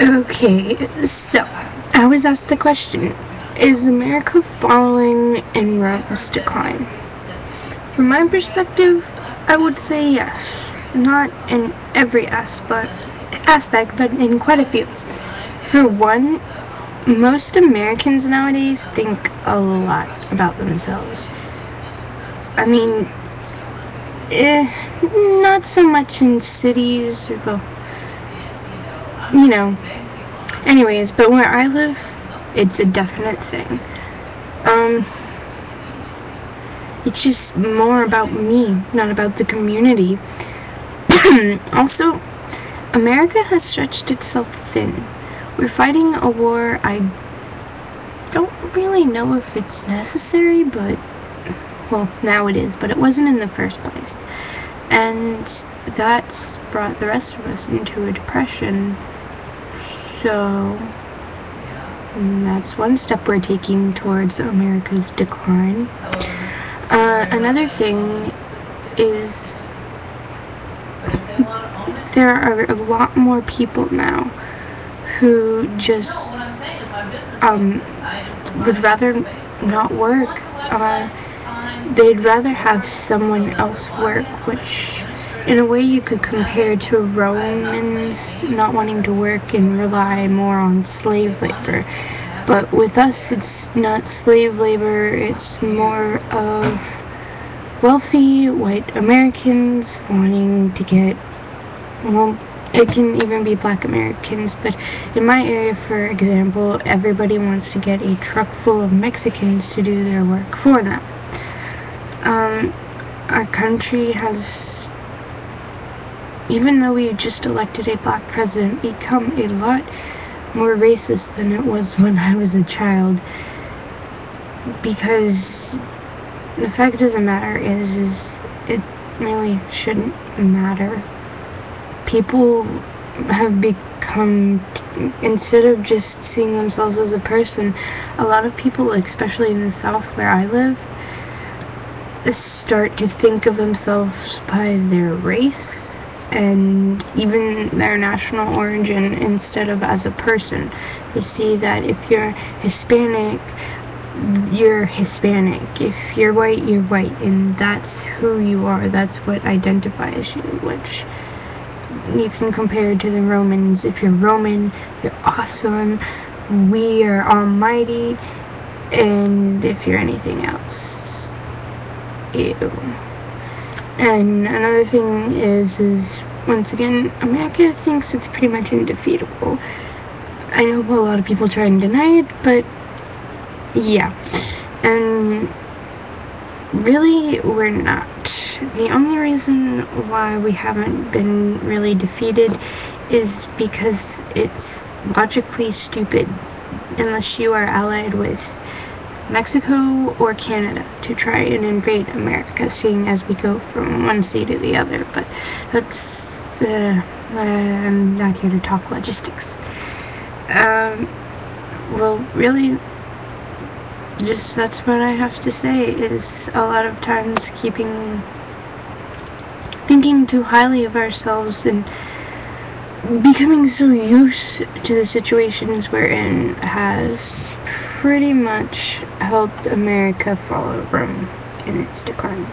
Okay, so I was asked the question, is America following in Rome's decline? From my perspective, I would say yes. Not in every aspect, but in quite a few. For one, most Americans nowadays think a lot about themselves. I mean, not so much in cities, well, you know. Anyways, but where I live, it's a definite thing. It's just more about me, not about the community. Also, America has stretched itself thin. We're fighting a war I don't really know if it's necessary, but, well, now it is, but it wasn't in the first place. And that's brought the rest of us into a depression. So, that's one step we're taking towards America's decline. Another thing is there are a lot more people now who just would rather not work. They'd rather have someone else work, which in a way you could compare to Romans not wanting to work and rely more on slave labor. But with us, it's not slave labor, it's more of wealthy white Americans wanting to get, well, it can even be black Americans, but in my area, for example, everybody wants to get a truck full of Mexicans to do their work for them. Our country has, even though we just elected a black president, become a lot more racist than it was when I was a child, because the fact of the matter is it really shouldn't matter. People have become, instead of just seeing themselves as a person, a lot of people, especially in the South where I live, start to think of themselves by their race and even their national origin instead of as a person. They see that if you're Hispanic, you're Hispanic. If you're white, you're white, and that's who you are. That's what identifies you, which you can compare to the Romans. If you're Roman, you're awesome, we are almighty, and if you're anything else, ew. And another thing is once again, America thinks it's pretty much undefeatable. I know a lot of people try and deny it, but yeah. And really, we're not. The only reason why we haven't been really defeated is because it's logically stupid unless you are allied with Mexico or Canada to try and invade America, seeing as we go from one sea to the other. But that's, I'm not here to talk logistics. Well, really, just that's what I have to say, is a lot of times thinking too highly of ourselves and becoming so used to the situations we're in has pretty much helped America follow Rome in its decline.